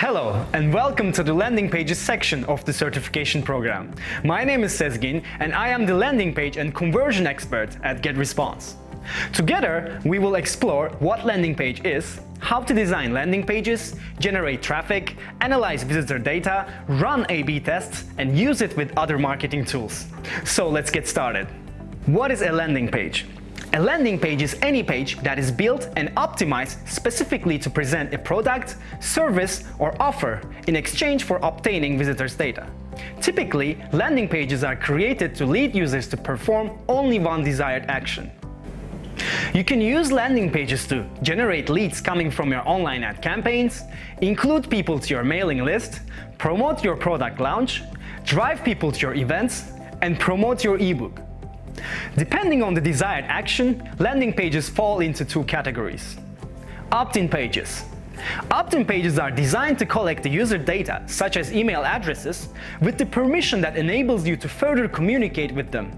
Hello and welcome to the landing pages section of the certification program. My name is Sezgin and I am the landing page and conversion expert at GetResponse. Together, we will explore what landing page is, how to design landing pages, generate traffic, analyze visitor data, run A/B tests, and use it with other marketing tools. So let's get started. What is a landing page? A landing page is any page that is built and optimized specifically to present a product, service, or offer in exchange for obtaining visitors' data. Typically, landing pages are created to lead users to perform only one desired action. You can use landing pages to generate leads coming from your online ad campaigns, include people to your mailing list, promote your product launch, drive people to your events, and promote your ebook. Depending on the desired action, landing pages fall into two categories. Opt-in pages. Opt-in pages are designed to collect the user data, such as email addresses, with the permission that enables you to further communicate with them.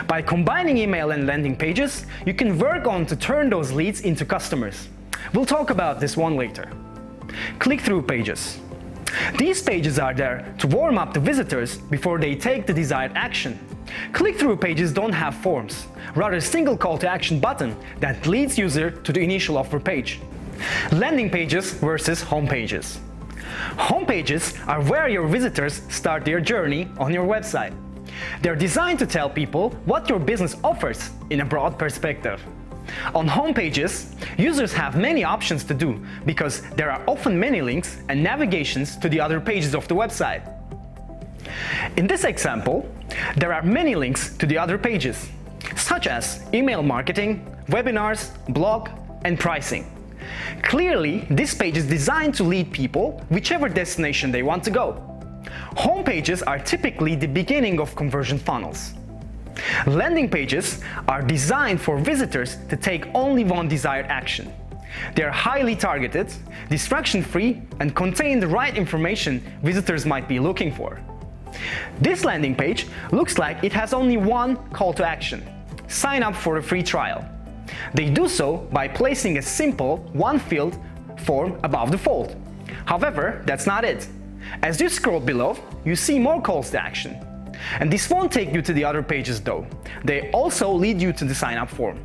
By combining email and landing pages, you can work on to turn those leads into customers. We'll talk about this one later. Click-through pages. These pages are there to warm up the visitors before they take the desired action. Click-through pages don't have forms, rather a single call to action button that leads user to the initial offer page. Landing pages versus home pages. Home pages are where your visitors start their journey on your website. They're designed to tell people what your business offers in a broad perspective. On home pages, users have many options to do because there are often many links and navigations to the other pages of the website. In this example, there are many links to the other pages, such as email marketing, webinars, blog, and pricing. Clearly, this page is designed to lead people whichever destination they want to go. Home pages are typically the beginning of conversion funnels. Landing pages are designed for visitors to take only one desired action. They are highly targeted, distraction-free, and contain the right information visitors might be looking for. This landing page looks like it has only one call to action: sign up for a free trial. They do so by placing a simple one-field form above the fold. However, that's not it. As you scroll below, you see more calls to action. And this won't take you to the other pages though. They also lead you to the sign-up form.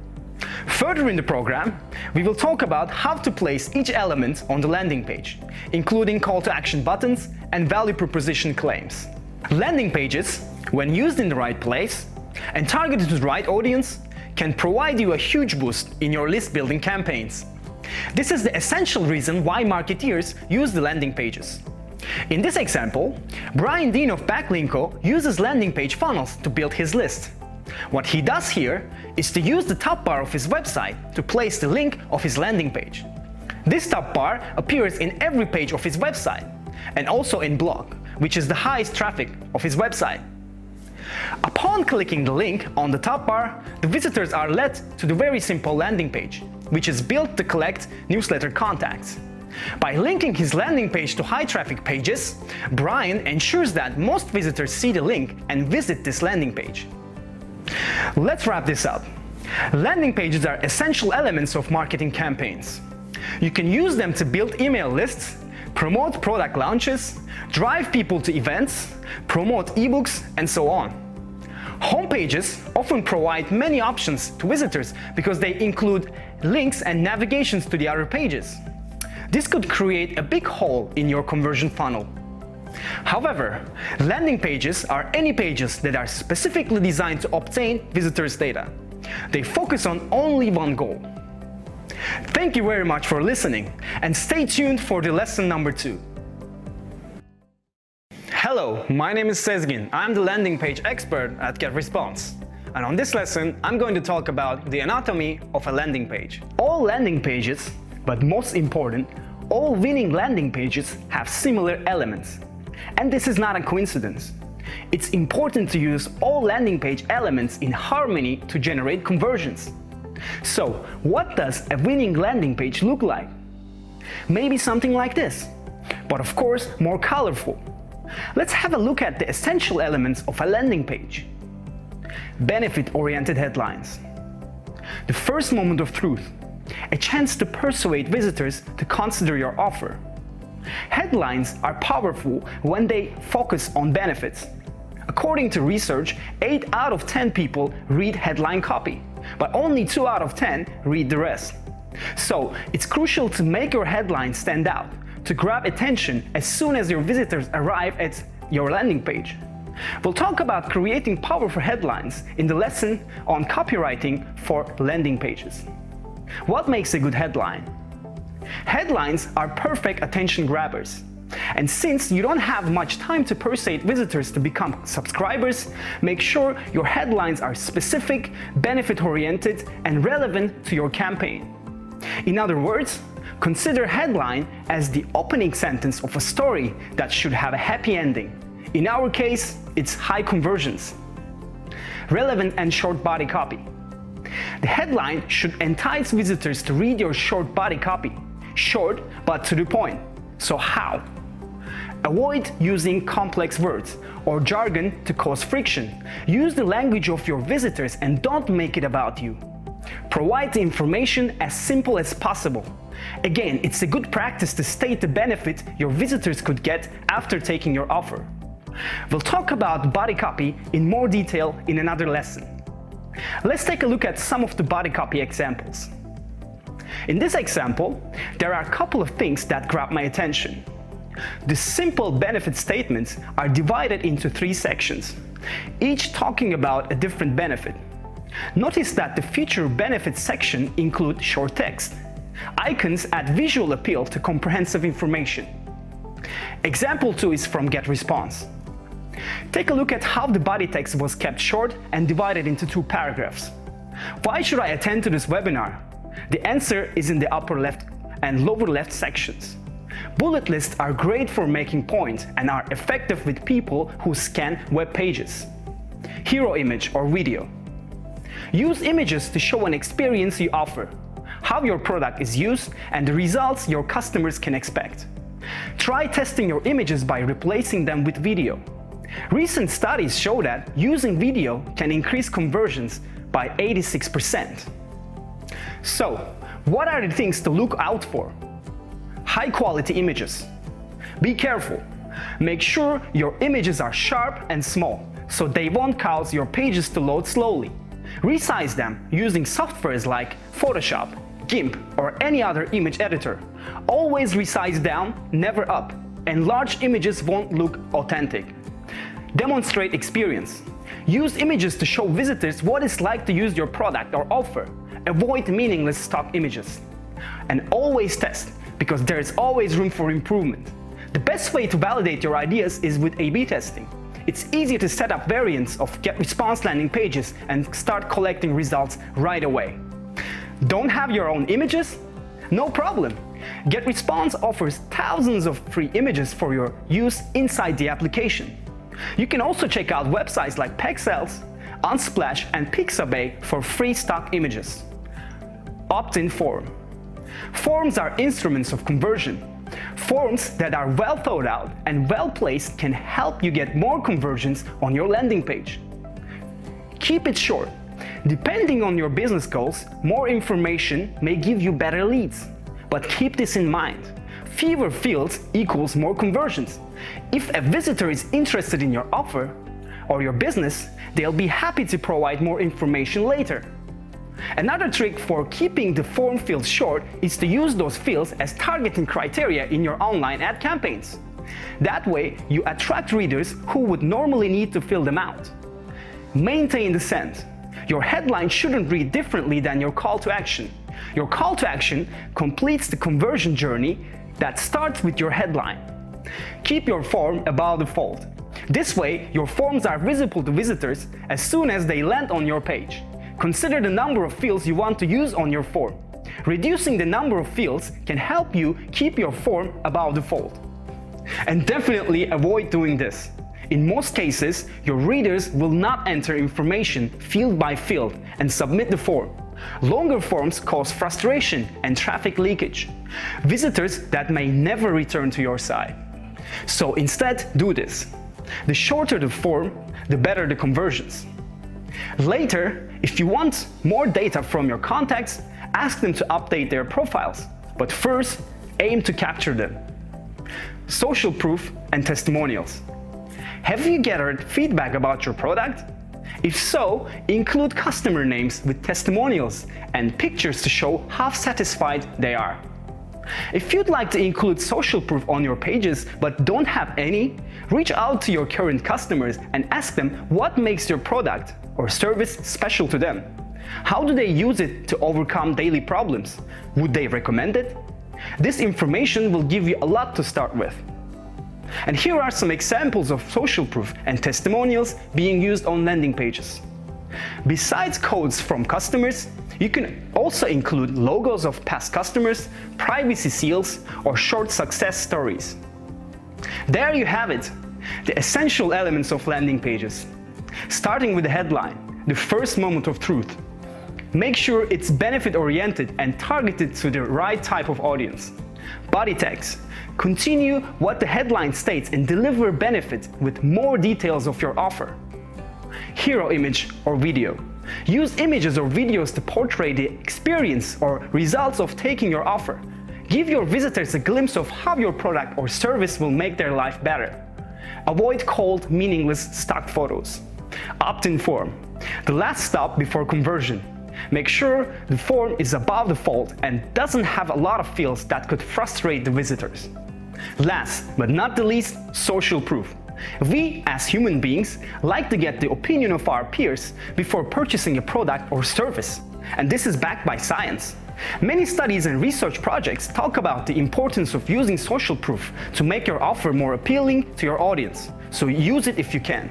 Further in the program, we will talk about how to place each element on the landing page, including call to action buttons and value proposition claims. Landing pages, when used in the right place and targeted to the right audience, can provide you a huge boost in your list building campaigns. This is the essential reason why marketeers use the landing pages. In this example, Brian Dean of Backlinko uses landing page funnels to build his list. What he does here is to use the top bar of his website to place the link of his landing page. This top bar appears in every page of his website, and also in blog, which is the highest traffic of his website. Upon clicking the link on the top bar, the visitors are led to the very simple landing page, which is built to collect newsletter contacts. By linking his landing page to high traffic pages, Brian ensures that most visitors see the link and visit this landing page. Let's wrap this up. Landing pages are essential elements of marketing campaigns. You can use them to build email lists, promote product launches, drive people to events, promote ebooks, and so on. Home pages often provide many options to visitors because they include links and navigations to the other pages. This could create a big hole in your conversion funnel. However, landing pages are any pages that are specifically designed to obtain visitors' data. They focus on only one goal. Thank you very much for listening, and stay tuned for the lesson number 2. Hello, my name is Sezgin. I'm the landing page expert at GetResponse. And on this lesson, I'm going to talk about the anatomy of a landing page. All landing pages, but most important, all winning landing pages have similar elements. And this is not a coincidence. It's important to use all landing page elements in harmony to generate conversions. So, what does a winning landing page look like? Maybe something like this, but of course more colorful. Let's have a look at the essential elements of a landing page. Benefit-oriented headlines. The first moment of truth. A chance to persuade visitors to consider your offer. Headlines are powerful when they focus on benefits. According to research, 8 out of 10 people read headline copy, but only 2 out of 10 read the rest. So it's crucial to make your headline stand out, to grab attention as soon as your visitors arrive at your landing page. We'll talk about creating powerful headlines in the lesson on copywriting for landing pages. What makes a good headline? Headlines are perfect attention grabbers. And since you don't have much time to persuade visitors to become subscribers, make sure your headlines are specific, benefit-oriented, and relevant to your campaign. In other words, consider headline as the opening sentence of a story that should have a happy ending. In our case, it's high conversions. Relevant and short body copy. The headline should entice visitors to read your short body copy. Short, but to the point. So how? Avoid using complex words or jargon to cause friction. Use the language of your visitors and don't make it about you. Provide the information as simple as possible. Again, it's a good practice to state the benefit your visitors could get after taking your offer. We'll talk about body copy in more detail in another lesson. Let's take a look at some of the body copy examples. In this example, there are a couple of things that grab my attention. The simple benefit statements are divided into 3 sections, each talking about a different benefit. Notice that the feature benefits section includes short text. Icons add visual appeal to comprehensive information. Example 2 is from GetResponse. Take a look at how the body text was kept short and divided into 2 paragraphs. Why should I attend to this webinar? The answer is in the upper left and lower left sections. Bullet lists are great for making points and are effective with people who scan web pages. Hero image or video. Use images to show an experience you offer, how your product is used, and the results your customers can expect. Try testing your images by replacing them with video. Recent studies show that using video can increase conversions by 86%. So, what are the things to look out for? High quality images. Be careful. Make sure your images are sharp and small, so they won't cause your pages to load slowly. Resize them using softwares like Photoshop, GIMP, or any other image editor. Always resize down, never up, and large images won't look authentic. Demonstrate experience. Use images to show visitors what it's like to use your product or offer. Avoid meaningless stock images. And always test, because there is always room for improvement. The best way to validate your ideas is with A/B testing. It's easy to set up variants of GetResponse landing pages and start collecting results right away. Don't have your own images? No problem. GetResponse offers thousands of free images for your use inside the application. You can also check out websites like Pexels, Unsplash, and Pixabay for free stock images. Opt-in form. Forms are instruments of conversion. Forms that are well thought out and well placed can help you get more conversions on your landing page. Keep it short. Depending on your business goals, more information may give you better leads. But keep this in mind. Fewer fields equals more conversions. If a visitor is interested in your offer or your business, they'll be happy to provide more information later. Another trick for keeping the form fields short is to use those fields as targeting criteria in your online ad campaigns. That way, you attract readers who would normally need to fill them out. Maintain the scent. Your headline shouldn't read differently than your call to action. Your call to action completes the conversion journey that starts with your headline. Keep your form above the fold. This way, your forms are visible to visitors as soon as they land on your page. Consider the number of fields you want to use on your form. Reducing the number of fields can help you keep your form above the fold. And definitely avoid doing this. In most cases, your readers will not enter information field by field and submit the form. Longer forms cause frustration and traffic leakage, visitors that may never return to your site. So instead, do this. The shorter the form, the better the conversions. Later, if you want more data from your contacts, ask them to update their profiles. But first, aim to capture them. social proof, and testimonials. Have you gathered feedback about your product? If so, include customer names with testimonials and pictures to show how satisfied they are. If you'd like to include social proof on your pages but don't have any, reach out to your current customers and ask them what makes your product or service special to them. How do they use it to overcome daily problems? Would they recommend it? This information will give you a lot to start with. And here are some examples of social proof and testimonials being used on landing pages. Besides quotes from customers, you can also include logos of past customers, privacy seals, or short success stories. There you have it, the essential elements of landing pages. Starting with the headline, the first moment of truth. Make sure it's benefit-oriented and targeted to the right type of audience. Body tags. Continue what the headline states and deliver benefit with more details of your offer. Hero image or video. Use images or videos to portray the experience or results of taking your offer. Give your visitors a glimpse of how your product or service will make their life better. Avoid cold, meaningless stock photos. Opt-in form. The last stop before conversion. Make sure the form is above the fold and doesn't have a lot of fields that could frustrate the visitors. Last but not the least, social proof. We, as human beings, like to get the opinion of our peers before purchasing a product or service, and this is backed by science. Many studies and research projects talk about the importance of using social proof to make your offer more appealing to your audience, so use it if you can.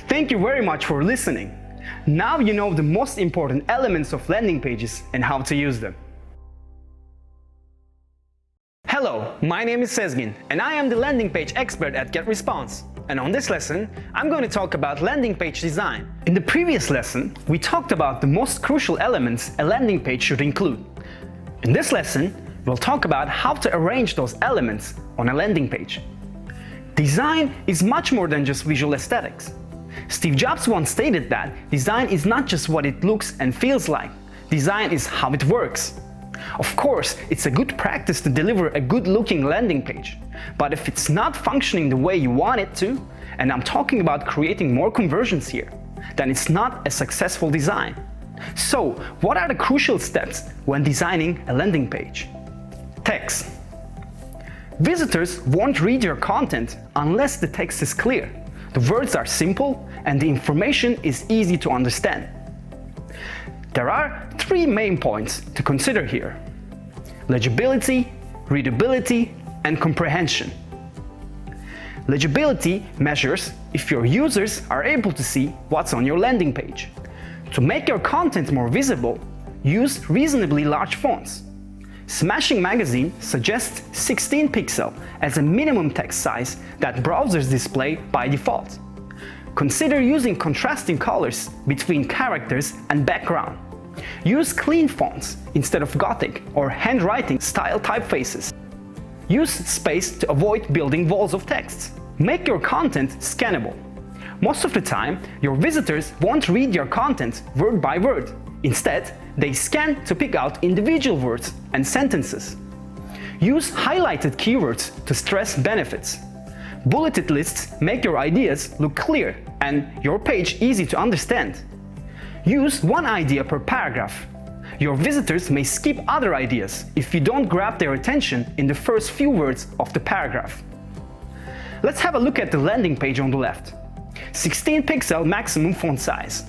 Thank you very much for listening. Now you know the most important elements of landing pages and how to use them. Hello, my name is Sezgin, and I am the landing page expert at GetResponse. And on this lesson, I'm going to talk about landing page design. In the previous lesson, we talked about the most crucial elements a landing page should include. In this lesson, we'll talk about how to arrange those elements on a landing page. Design is much more than just visual aesthetics. Steve Jobs once stated that design is not just what it looks and feels like. Design is how it works. Of course, it's a good practice to deliver a good-looking landing page, but if it's not functioning the way you want it to, and I'm talking about creating more conversions here, then it's not a successful design. So, what are the crucial steps when designing a landing page? Text. Visitors won't read your content unless the text is clear, the words are simple, and the information is easy to understand. There are three main points to consider here: legibility, readability, and comprehension. Legibility measures if your users are able to see what's on your landing page. To make your content more visible, use reasonably large fonts. Smashing Magazine suggests 16 pixel as a minimum text size that browsers display by default. Consider using contrasting colors between characters and background. Use clean fonts instead of Gothic or handwriting style typefaces. Use space to avoid building walls of text. Make your content scannable. Most of the time, your visitors won't read your content word by word. Instead, they scan to pick out individual words and sentences. Use highlighted keywords to stress benefits. Bulleted lists make your ideas look clear and your page easy to understand. Use one idea per paragraph. Your visitors may skip other ideas if you don't grab their attention in the first few words of the paragraph. Let's have a look at the landing page on the left. 16 pixel maximum font size.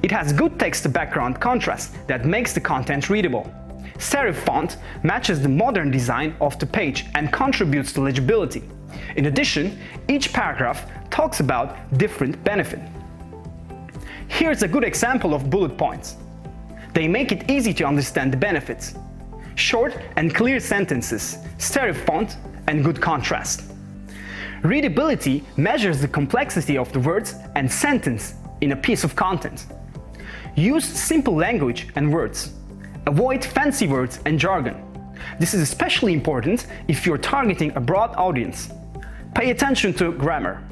It has good text-to-background contrast that makes the content readable. Serif font matches the modern design of the page and contributes to legibility. In addition, each paragraph talks about different benefit. Here's a good example of bullet points. They make it easy to understand the benefits. Short and clear sentences, serif font, and good contrast. Readability measures the complexity of the words and sentence in a piece of content. Use simple language and words. Avoid fancy words and jargon. This is especially important if you're targeting a broad audience. Pay attention to grammar.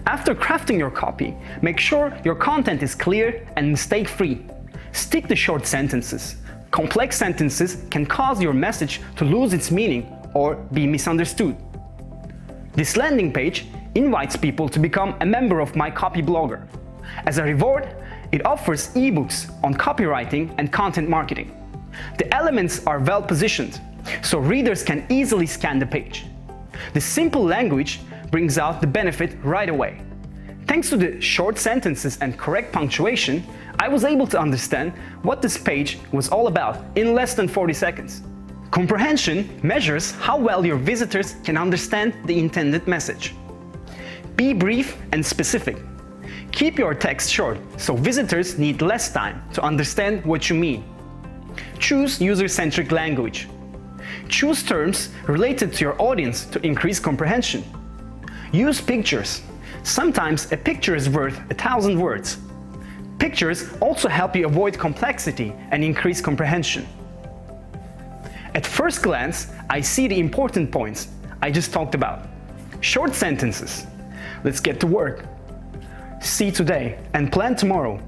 After crafting your copy, make sure your content is clear and mistake-free. Stick to short sentences. Complex sentences can cause your message to lose its meaning or be misunderstood. This landing page invites people to become a member of my copy blogger. As a reward, it offers ebooks on copywriting and content marketing. The elements are well positioned, so readers can easily scan the page. The simple language brings out the benefit right away. Thanks to the short sentences and correct punctuation, I was able to understand what this page was all about in less than 40 seconds. Comprehension measures how well your visitors can understand the intended message. Be brief and specific. Keep your text short so visitors need less time to understand what you mean. Choose user-centric language. Choose terms related to your audience to increase comprehension. Use pictures. Sometimes a picture is worth 1,000 words. Pictures also help you avoid complexity and increase comprehension. At first glance, I see the important points I just talked about. Short sentences. Let's get to work. See today and plan tomorrow.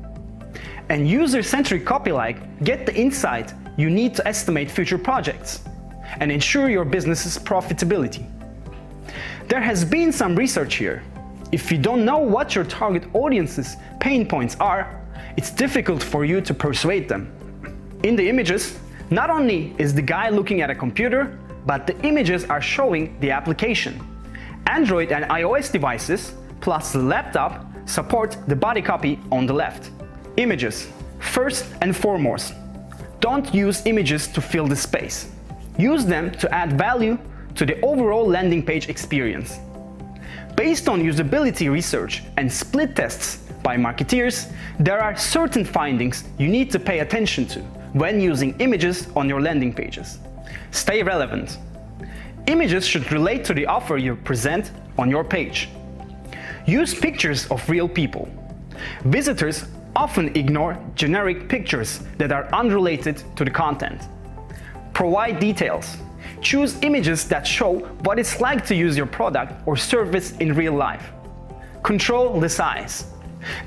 And user-centric copy like get the insight you need to estimate future projects and ensure your business's profitability. There has been some research here. If you don't know what your target audience's pain points are, it's difficult for you to persuade them. In the images, not only is the guy looking at a computer, but the images are showing the application. Android and iOS devices, plus the laptop, support the body copy on the left. Images. First and foremost, don't use images to fill the space. Use them to add value to the overall landing page experience. Based on usability research and split tests by marketeers, there are certain findings you need to pay attention to when using images on your landing pages. Stay relevant. Images should relate to the offer you present on your page. Use pictures of real people. Visitors often ignore generic pictures that are unrelated to the content. Provide details. Choose images that show what it's like to use your product or service in real life. Control the size.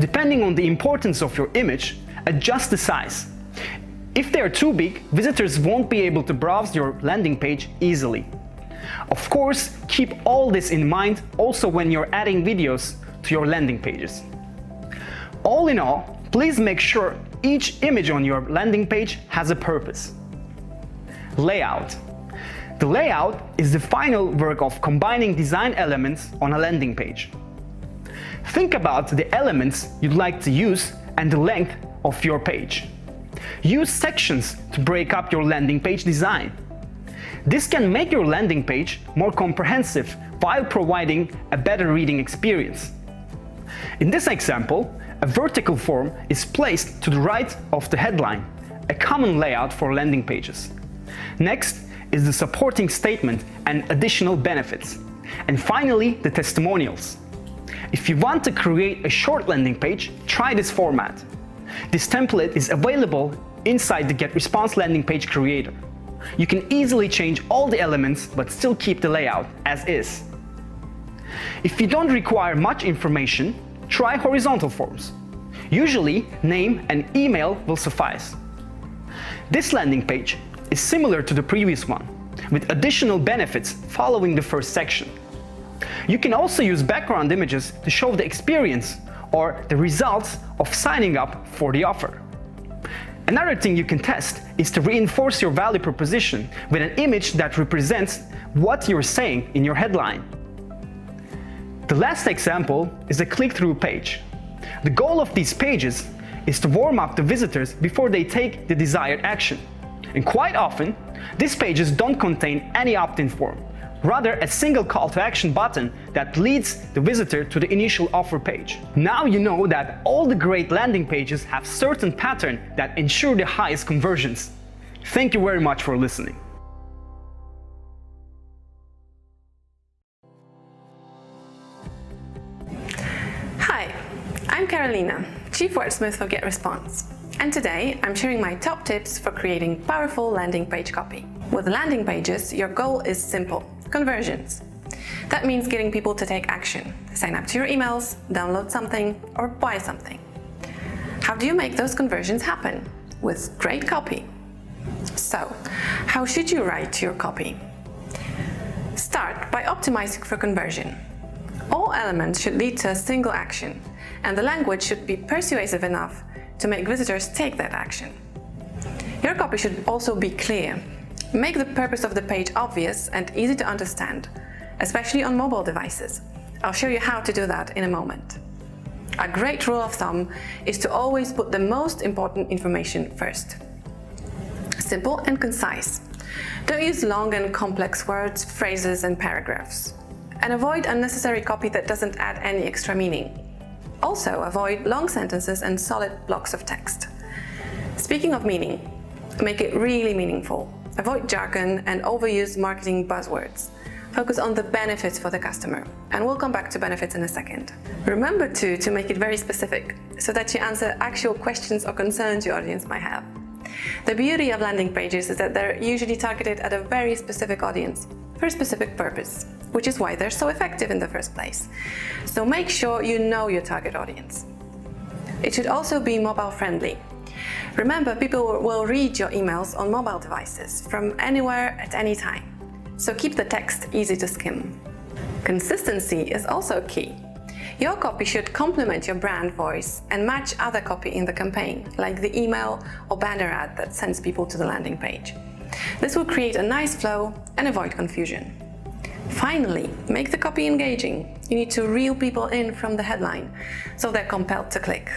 Depending on the importance of your image, adjust the size. If they are too big, visitors won't be able to browse your landing page easily. Of course, keep all this in mind also when you're adding videos to your landing pages. All in all, please make sure each image on your landing page has a purpose. Layout. The layout is the final work of combining design elements on a landing page. Think about the elements you'd like to use and the length of your page. Use sections to break up your landing page design. This can make your landing page more comprehensive while providing a better reading experience. In this example, a vertical form is placed to the right of the headline, a common layout for landing pages. Next is the supporting statement and additional benefits. And finally, the testimonials. If you want to create a short landing page, try this format. This template is available inside the GetResponse landing page creator. You can easily change all the elements but still keep the layout as is. If you don't require much information, try horizontal forms. Usually, name and email will suffice. This landing page is similar to the previous one, with additional benefits following the first section. You can also use background images to show the experience or the results of signing up for the offer. Another thing you can test is to reinforce your value proposition with an image that represents what you're saying in your headline. The last example is a click-through page. The goal of these pages is to warm up the visitors before they take the desired action. And quite often, these pages don't contain any opt-in form, rather a single call to action button that leads the visitor to the initial offer page. Now you know that all the great landing pages have certain patterns that ensure the highest conversions. Thank you very much for listening. Hi, I'm Carolina, Chief Wordsmith of GetResponse. And today, I'm sharing my top tips for creating powerful landing page copy. With landing pages, your goal is simple: conversions. That means getting people to take action, sign up to your emails, download something, or buy something. How do you make those conversions happen? With great copy. So, how should you write your copy? Start by optimizing for conversion. All elements should lead to a single action, and the language should be persuasive enough to make visitors take that action. Your copy should also be clear. Make the purpose of the page obvious and easy to understand, especially on mobile devices. I'll show you how to do that in a moment. A great rule of thumb is to always put the most important information first. Simple and concise. Don't use long and complex words, phrases, and paragraphs. And avoid unnecessary copy that doesn't add any extra meaning. Also, avoid long sentences and solid blocks of text. Speaking of meaning, make it really meaningful. Avoid jargon and overuse marketing buzzwords. Focus on the benefits for the customer, and we'll come back to benefits in a second. Remember too to make it very specific, so that you answer actual questions or concerns your audience might have. The beauty of landing pages is that they're usually targeted at a very specific audience for a specific purpose, which is why they're so effective in the first place. So make sure you know your target audience. It should also be mobile friendly. Remember, people will read your emails on mobile devices from anywhere at any time. So keep the text easy to skim. Consistency is also key. Your copy should complement your brand voice and match other copy in the campaign, like the email or banner ad that sends people to the landing page. This will create a nice flow and avoid confusion. Finally, make the copy engaging. You need to reel people in from the headline, so they're compelled to click.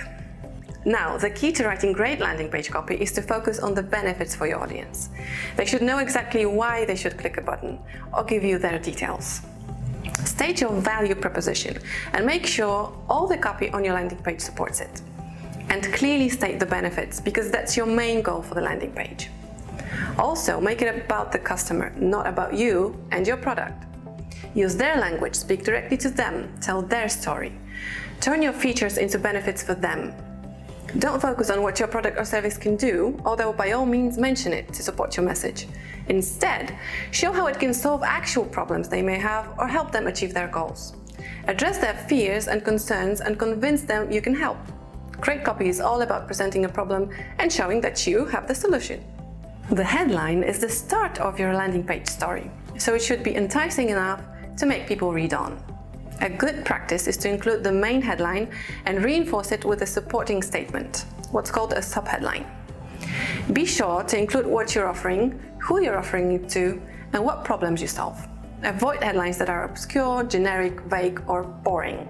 Now, the key to writing great landing page copy is to focus on the benefits for your audience. They should know exactly why they should click a button or give you their details. State your value proposition and make sure all the copy on your landing page supports it. And clearly state the benefits, because that's your main goal for the landing page. Also, make it about the customer, not about you and your product. Use their language, speak directly to them, tell their story. Turn your features into benefits for them. Don't focus on what your product or service can do, although by all means mention it to support your message. Instead, show how it can solve actual problems they may have or help them achieve their goals. Address their fears and concerns and convince them you can help. Great copy is all about presenting a problem and showing that you have the solution. The headline is the start of your landing page story, so it should be enticing enough to make people read on. A good practice is to include the main headline and reinforce it with a supporting statement, what's called a subheadline. Be sure to include what you're offering, who you're offering it to, and what problems you solve. Avoid headlines that are obscure, generic, vague, or boring.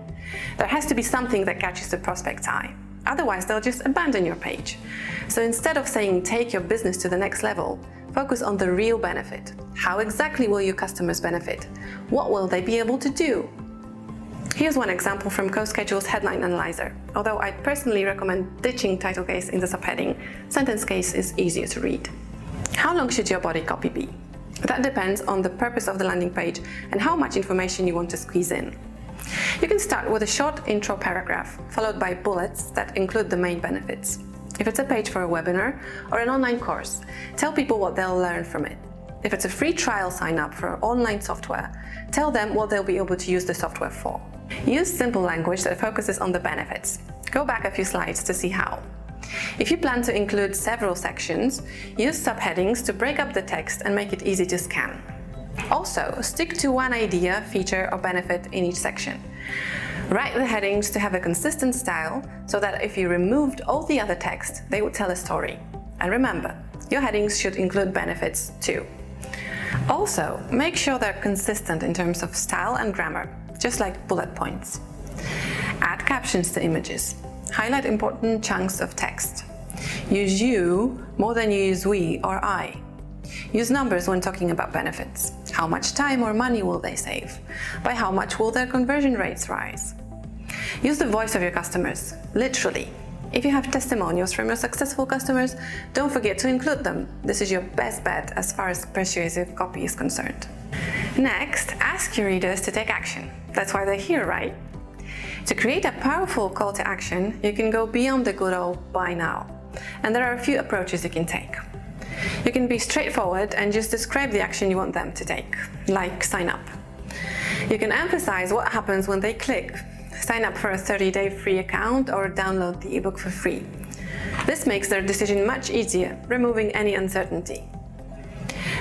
There has to be something that catches the prospect's eye. Otherwise, they'll just abandon your page. So instead of saying take your business to the next level, focus on the real benefit. How exactly will your customers benefit? What will they be able to do? Here's one example from CoSchedule's headline analyzer. Although I personally recommend ditching title case in the subheading, sentence case is easier to read. How long should your body copy be? That depends on the purpose of the landing page and how much information you want to squeeze in. You can start with a short intro paragraph, followed by bullets that include the main benefits. If it's a page for a webinar or an online course, tell people what they'll learn from it. If it's a free trial sign-up for online software, tell them what they'll be able to use the software for. Use simple language that focuses on the benefits. Go back a few slides to see how. If you plan to include several sections, use subheadings to break up the text and make it easy to scan. Also, stick to one idea, feature, or benefit in each section. Write the headings to have a consistent style so that if you removed all the other text, they would tell a story. And remember, your headings should include benefits too. Also, make sure they're consistent in terms of style and grammar, just like bullet points. Add captions to images. Highlight important chunks of text. Use you more than you use we or I. Use numbers when talking about benefits. How much time or money will they save? By how much will their conversion rates rise? Use the voice of your customers, literally. If you have testimonials from your successful customers, don't forget to include them. This is your best bet as far as persuasive copy is concerned. Next, ask your readers to take action. That's why they're here, right? To create a powerful call to action, you can go beyond the good old buy now. And there are a few approaches you can take. You can be straightforward and just describe the action you want them to take, like sign up. You can emphasize what happens when they click. Sign up for a 30-day free account or download the ebook for free. This makes their decision much easier, removing any uncertainty.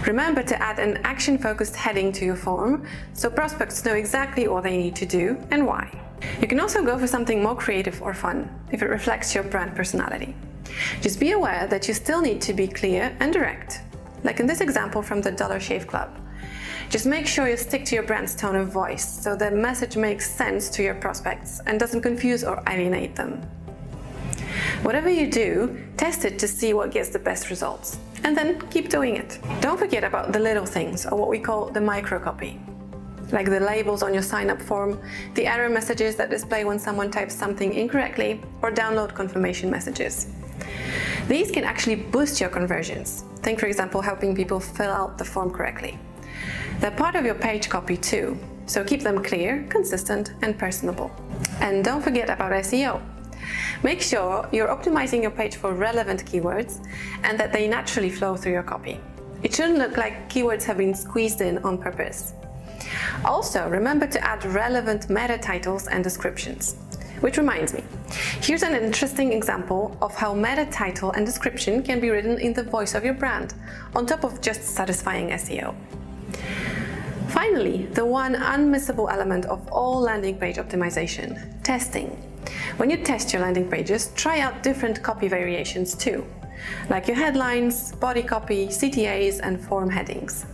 Remember to add an action-focused heading to your form so prospects know exactly what they need to do and why. You can also go for something more creative or fun if it reflects your brand personality. Just be aware that you still need to be clear and direct, like in this example from the Dollar Shave Club. Just make sure you stick to your brand's tone of voice so the message makes sense to your prospects and doesn't confuse or alienate them. Whatever you do, test it to see what gets the best results, and then keep doing it. Don't forget about the little things, or what we call the micro copy, like the labels on your sign-up form, the error messages that display when someone types something incorrectly, or download confirmation messages. These can actually boost your conversions. Think, for example, helping people fill out the form correctly. They're part of your page copy too, so keep them clear, consistent, and personable. And don't forget about SEO. Make sure you're optimizing your page for relevant keywords and that they naturally flow through your copy. It shouldn't look like keywords have been squeezed in on purpose. Also, remember to add relevant meta titles and descriptions. Which reminds me, here's an interesting example of how meta title and description can be written in the voice of your brand, on top of just satisfying SEO. Finally, the one unmissable element of all landing page optimization: testing. When you test your landing pages, try out different copy variations too, like your headlines, body copy, CTAs, and form headings.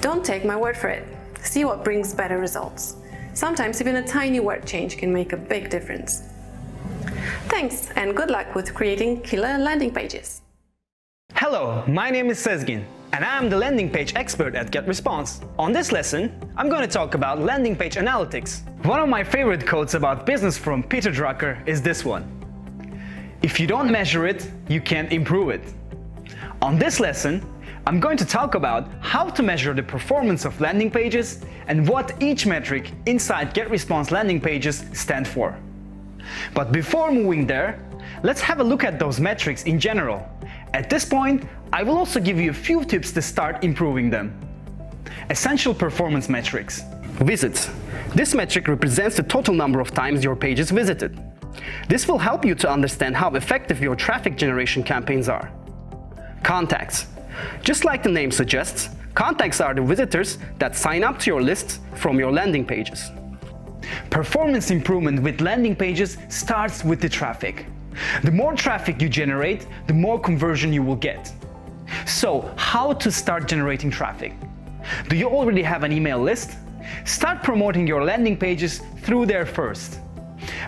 Don't take my word for it. See what brings better results. Sometimes even a tiny word change can make a big difference. Thanks, and good luck with creating killer landing pages. Hello, my name is Sezgin, and I am the landing page expert at GetResponse. On this lesson, I'm going to talk about landing page analytics. One of my favorite quotes about business from Peter Drucker is this one: "If you don't measure it, you can't improve it." On this lesson, I'm going to talk about how to measure the performance of landing pages and what each metric inside GetResponse landing pages stand for. But before moving there, let's have a look at those metrics in general. At this point, I will also give you a few tips to start improving them. Essential performance metrics. Visits. This metric represents the total number of times your page is visited. This will help you to understand how effective your traffic generation campaigns are. Contacts. Just like the name suggests, contacts are the visitors that sign up to your lists from your landing pages. Performance improvement with landing pages starts with the traffic. The more traffic you generate, the more conversion you will get. So, how to start generating traffic? Do you already have an email list? Start promoting your landing pages through there first.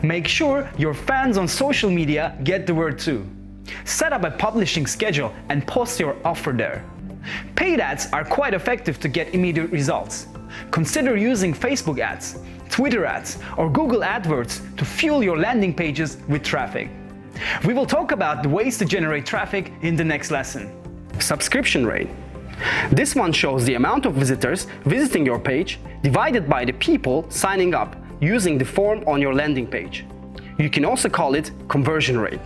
Make sure your fans on social media get the word too. Set up a publishing schedule and post your offer there. Paid ads are quite effective to get immediate results. Consider using Facebook ads, Twitter ads, or Google AdWords to fuel your landing pages with traffic. We will talk about the ways to generate traffic in the next lesson. Subscription rate. This one shows the amount of visitors visiting your page divided by the people signing up using the form on your landing page. You can also call it conversion rate.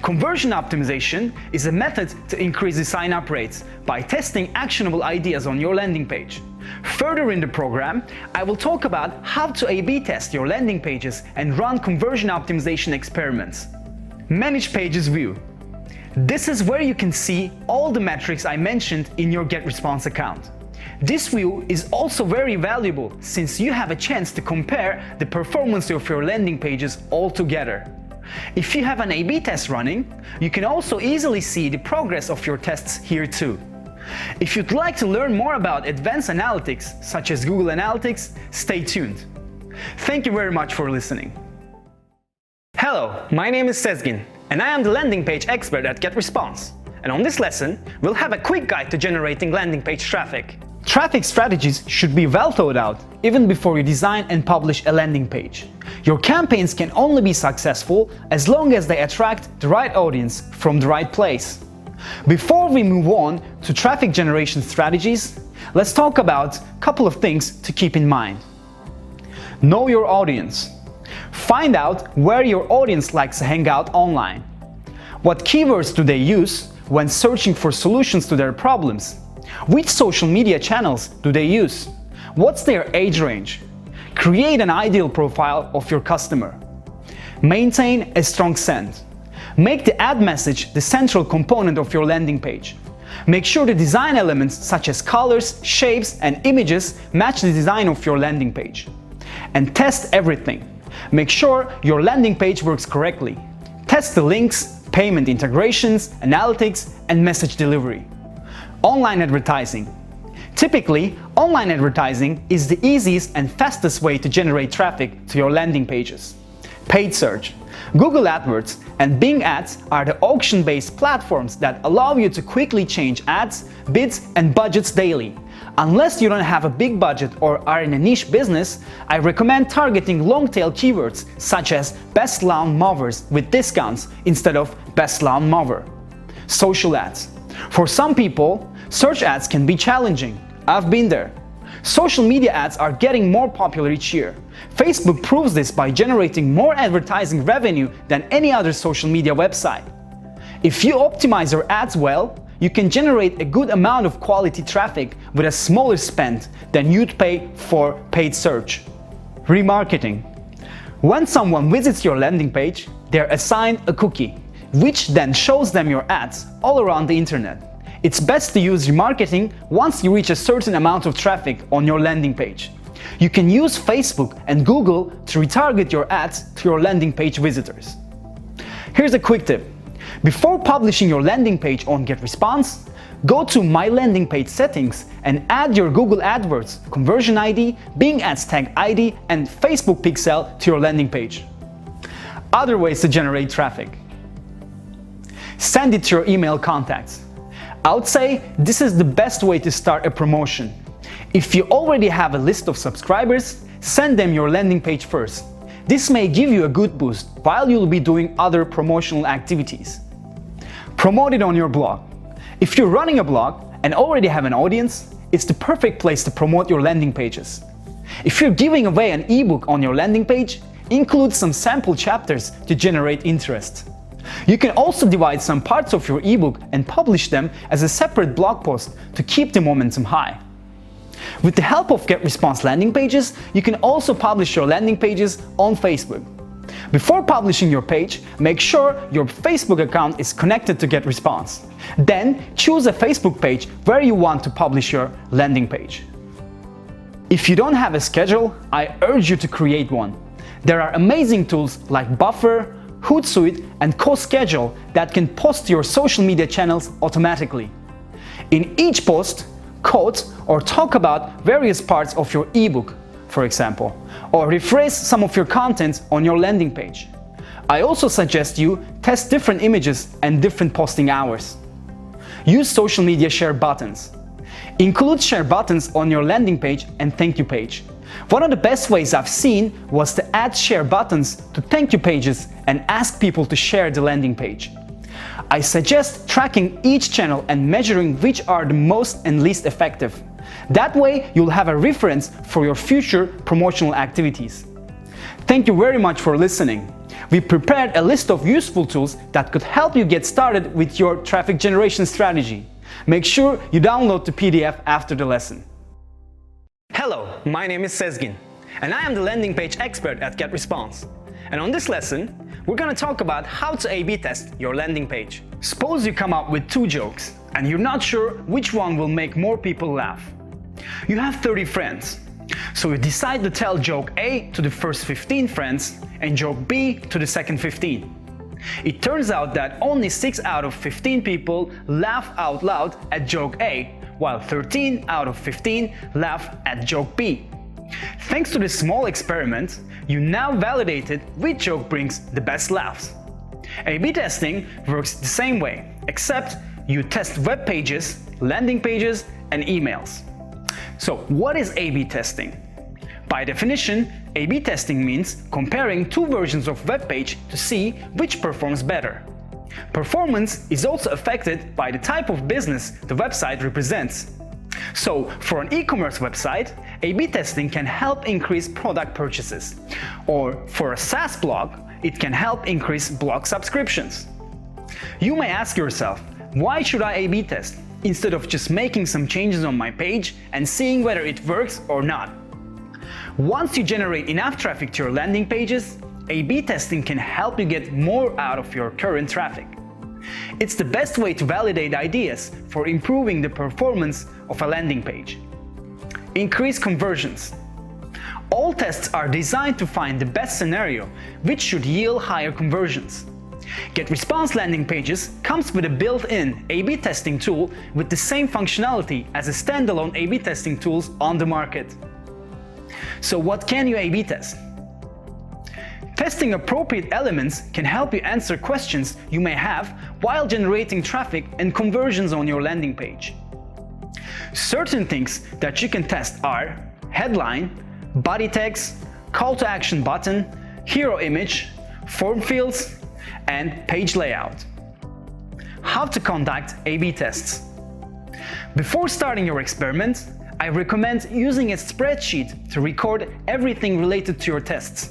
Conversion optimization is a method to increase the sign-up rates by testing actionable ideas on your landing page. Further in the program, I will talk about how to A/B test your landing pages and run conversion optimization experiments. Manage Pages view. This is where you can see all the metrics I mentioned in your GetResponse account. This view is also very valuable since you have a chance to compare the performance of your landing pages all together. If you have an A/B test running, you can also easily see the progress of your tests here too. If you'd like to learn more about advanced analytics, such as Google Analytics, stay tuned. Thank you very much for listening. Hello, my name is Sezgin, and I am the landing page expert at GetResponse. And on this lesson, we'll have a quick guide to generating landing page traffic. Traffic strategies should be well thought out even before you design and publish a landing page. Your campaigns can only be successful as long as they attract the right audience from the right place. Before we move on to traffic generation strategies, let's talk about a couple of things to keep in mind. Know your audience. Find out where your audience likes to hang out online. What keywords do they use when searching for solutions to their problems? Which social media channels do they use? What's their age range? Create an ideal profile of your customer. Maintain a strong scent. Make the ad message the central component of your landing page. Make sure the design elements such as colors, shapes, and images match the design of your landing page. And test everything. Make sure your landing page works correctly. Test the links, payment integrations, analytics, and message delivery. Online advertising. Typically, online advertising is the easiest and fastest way to generate traffic to your landing pages. Paid search. Google AdWords and Bing Ads are the auction-based platforms that allow you to quickly change ads, bids, and budgets daily. Unless you don't have a big budget or are in a niche business, I recommend targeting long-tail keywords such as best lawn mowers with discounts instead of best lawn mower. Social ads. For some people, search ads can be challenging. I've been there. Social media ads are getting more popular each year. Facebook proves this by generating more advertising revenue than any other social media website. If you optimize your ads well, you can generate a good amount of quality traffic with a smaller spend than you'd pay for paid search. Remarketing. When someone visits your landing page, they're assigned a cookie, which then shows them your ads all around the internet. It's best to use remarketing once you reach a certain amount of traffic on your landing page. You can use Facebook and Google to retarget your ads to your landing page visitors. Here's a quick tip. Before publishing your landing page on GetResponse, go to My Landing Page settings and add your Google AdWords, Conversion ID, Bing Ads Tag ID, and Facebook Pixel to your landing page. Other ways to generate traffic. Send it to your email contacts. I would say this is the best way to start a promotion. If you already have a list of subscribers, send them your landing page first. This may give you a good boost while you'll be doing other promotional activities. Promote it on your blog. If you're running a blog and already have an audience, it's the perfect place to promote your landing pages. If you're giving away an ebook on your landing page, include some sample chapters to generate interest. You can also divide some parts of your ebook and publish them as a separate blog post to keep the momentum high. With the help of GetResponse landing pages, you can also publish your landing pages on Facebook. Before publishing your page, make sure your Facebook account is connected to GetResponse. Then choose a Facebook page where you want to publish your landing page. If you don't have a schedule, I urge you to create one. There are amazing tools like Buffer, Hootsuite, and CoSchedule that can post to your social media channels automatically. In each post, quote or talk about various parts of your ebook, for example, or rephrase some of your content on your landing page. I also suggest you test different images and different posting hours. Use social media share buttons. Include share buttons on your landing page and thank you page. One of the best ways I've seen was to add share buttons to thank you pages and ask people to share the landing page. I suggest tracking each channel and measuring which are the most and least effective. That way you'll have a reference for your future promotional activities. Thank you very much for listening. We prepared a list of useful tools that could help you get started with your traffic generation strategy. Make sure you download the PDF after the lesson. Hello, my name is Sezgin, and I am the landing page expert at GetResponse. And on this lesson, we're going to talk about how to A/B test your landing page. Suppose you come up with 2 jokes, and you're not sure which one will make more people laugh. You have 30 friends, so you decide to tell joke A to the first 15 friends and joke B to the second 15. It turns out that only 6 out of 15 people laugh out loud at joke A, while 13 out of 15 laugh at joke B. Thanks to this small experiment, you now validated which joke brings the best laughs. A/B testing works the same way, except you test web pages, landing pages, and emails. So what is A/B testing? By definition, A/B testing means comparing 2 versions of web page to see which performs better. Performance is also affected by the type of business the website represents. So, for an e-commerce website, A/B testing can help increase product purchases. Or for a SaaS blog, it can help increase blog subscriptions. You may ask yourself, why should I A/B test instead of just making some changes on my page and seeing whether it works or not? Once you generate enough traffic to your landing pages, A/B testing can help you get more out of your current traffic. It's the best way to validate ideas for improving the performance of a landing page. Increase conversions. All tests are designed to find the best scenario, which should yield higher conversions. GetResponse landing pages comes with a built-in A/B testing tool with the same functionality as a standalone A/B testing tools on the market. So what can you A/B test? Testing appropriate elements can help you answer questions you may have while generating traffic and conversions on your landing page. Certain things that you can test are headline, body text, call to action button, hero image, form fields, and page layout. How to conduct A/B tests. Before starting your experiment, I recommend using a spreadsheet to record everything related to your tests.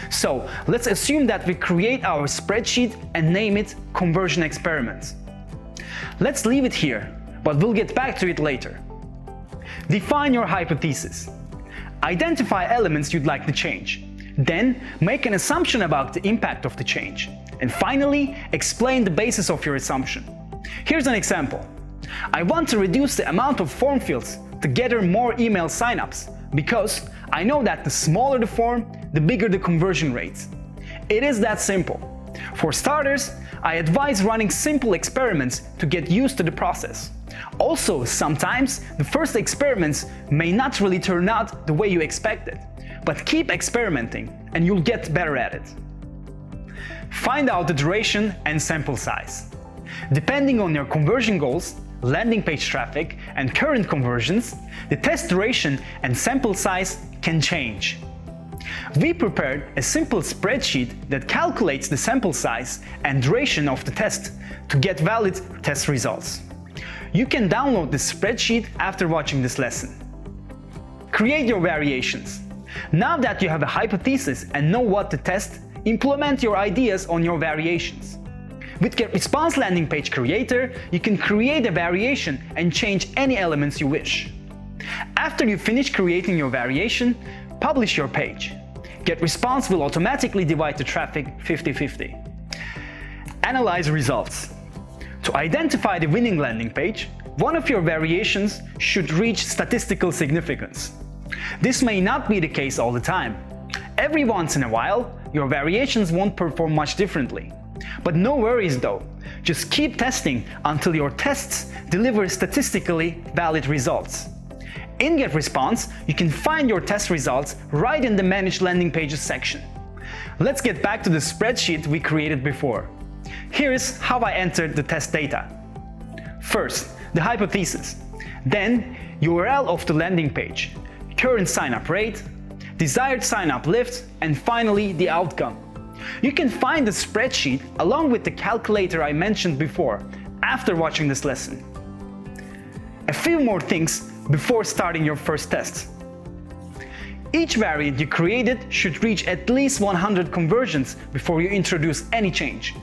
So let's assume that we create our spreadsheet and name it Conversion Experiment. Let's leave it here, but we'll get back to it later. Define your hypothesis. Identify elements you'd like to change. Then make an assumption about the impact of the change. And finally, explain the basis of your assumption. Here's an example. I want to reduce the amount of form fields to gather more email signups because I know that the smaller the form, the bigger the conversion rates. It is that simple. For starters, I advise running simple experiments to get used to the process. Also, sometimes the first experiments may not really turn out the way you expected, but keep experimenting and you'll get better at it. Find out the duration and sample size. Depending on your conversion goals, landing page traffic, and current conversions, the test duration and sample size can change. We prepared a simple spreadsheet that calculates the sample size and duration of the test to get valid test results. You can download this spreadsheet after watching this lesson. Create your variations. Now that you have a hypothesis and know what to test, implement your ideas on your variations. With GetResponse Landing Page Creator, you can create a variation and change any elements you wish. After you finish creating your variation, publish your page. GetResponse will automatically divide the traffic 50-50. Analyze results. To identify the winning landing page, one of your variations should reach statistical significance. This may not be the case all the time. Every once in a while, your variations won't perform much differently. But no worries though, just keep testing until your tests deliver statistically valid results. In GetResponse, you can find your test results right in the Manage Landing Pages section. Let's get back to the spreadsheet we created before. Here's how I entered the test data. First, the hypothesis, then URL of the landing page, current sign-up rate, desired sign-up lift, and finally the outcome. You can find the spreadsheet along with the calculator I mentioned before after watching this lesson. A few more things before starting your first test. Each variant you created should reach at least 100 conversions before you introduce any change.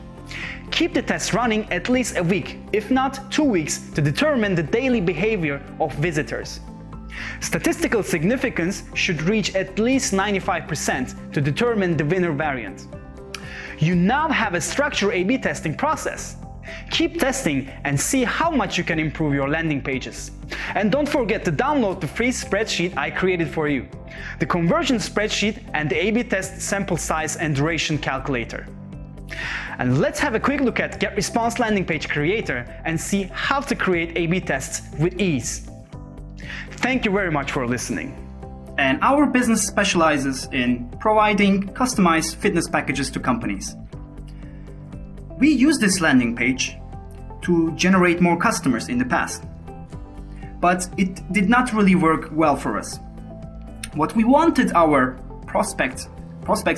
Keep the test running at least a week, if not 2 weeks, to determine the daily behavior of visitors. Statistical significance should reach at least 95% to determine the winner variant. You now have a structured A/B testing process. Keep testing and see how much you can improve your landing pages. And don't forget to download the free spreadsheet I created for you, the conversion spreadsheet and the A/B test sample size and duration calculator. And let's have a quick look at GetResponse Landing Page Creator and see how to create A/B tests with ease. Thank you very much for listening. And our business specializes in providing customized fitness packages to companies. We used this landing page to generate more customers in the past, but it did not really work well for us. What we wanted our prospects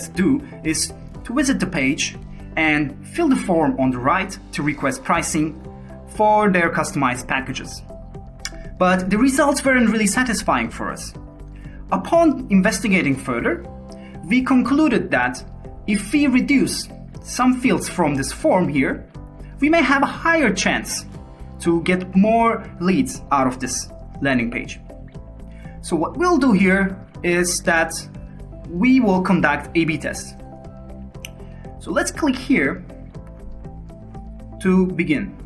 to do is to visit the page and fill the form on the right to request pricing for their customized packages. But the results weren't really satisfying for us. Upon investigating further, we concluded that if we reduce some fields from this form here, we may have a higher chance to get more leads out of this landing page. So what we'll do here is that we will conduct A/B tests. So let's click here to begin.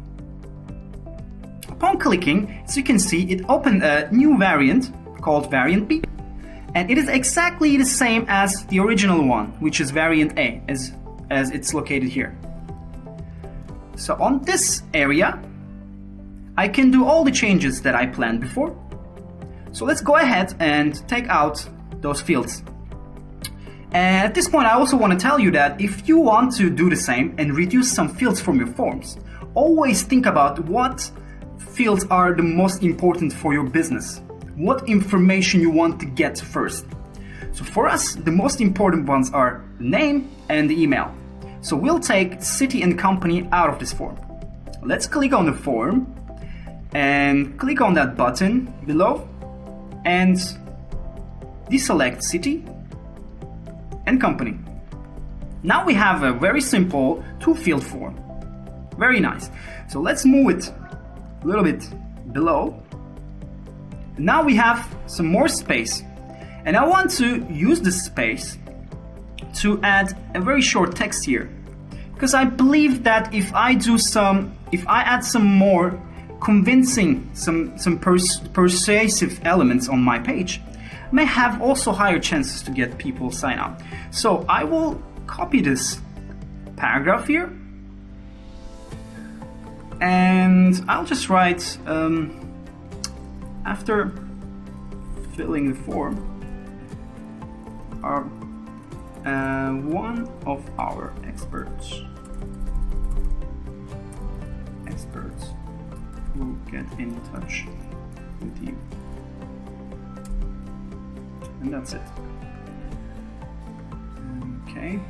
Upon clicking, as you can see, it opened a new variant called variant B, and it is exactly the same as the original one, which is variant A, as it's located here. So on this area, I can do all the changes that I planned before. So let's go ahead and take out those fields. And at this point, I also want to tell you that if you want to do the same and reduce some fields from your forms, always think about what fields are the most important for your business. What information you want to get first. So for us, the most important ones are the name and the email. So we'll take city and company out of this form. Let's click on the form and click on that button below and deselect city and company. Now we have a very simple two-field form. Very nice. So let's move it a little bit below. Now we have some more space, and I want to use this space to add a very short text here, because I believe that if I add some more convincing, some persuasive elements on my page, I may have also higher chances to get people sign up. So I will copy this paragraph here, and I'll just write after filling the form, one of our experts will get in touch with you. And that's it. Okay,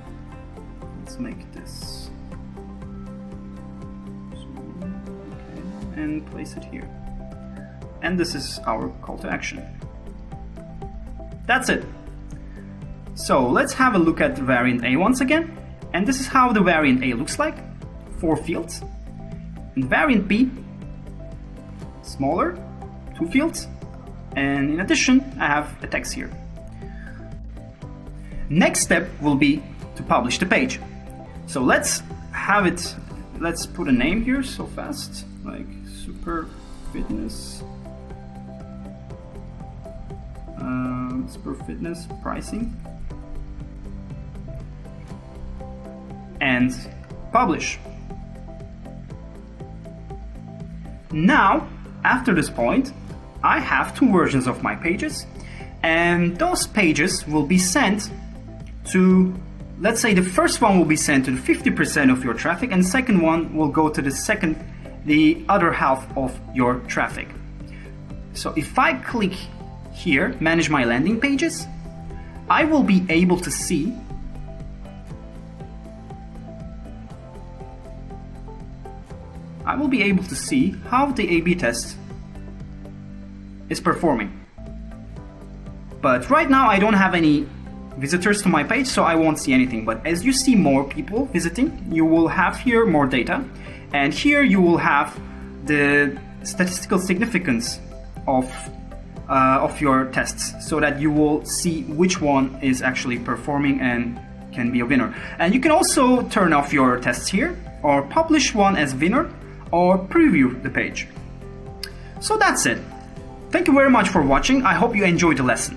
let's make this small, okay, and place it here. And this is our call to action. That's it. So let's have a look at variant A once again. And this is how the variant A looks like. 4 fields. And variant B, smaller, 2 fields. And in addition, I have a text here. Next step will be to publish the page. So let's put a name here so fast, like Super Fitness. Super Fitness pricing, and publish. Now, after this point, I have 2 versions of my pages, and those pages will be sent to, let's say the first one will be sent to the 50% of your traffic, and the second one will go to the other half of your traffic. So if I click here, manage my landing pages, I will be able to see how the A/B test is performing. But right now I don't have any visitors to my page, so I won't see anything. But as you see more people visiting, you will have here more data, and here you will have the statistical significance of your tests, so that you will see which one is actually performing and can be a winner. And you can also turn off your tests here, or publish one as winner, or preview the page. So that's it. Thank you very much for watching. I hope you enjoyed the lesson.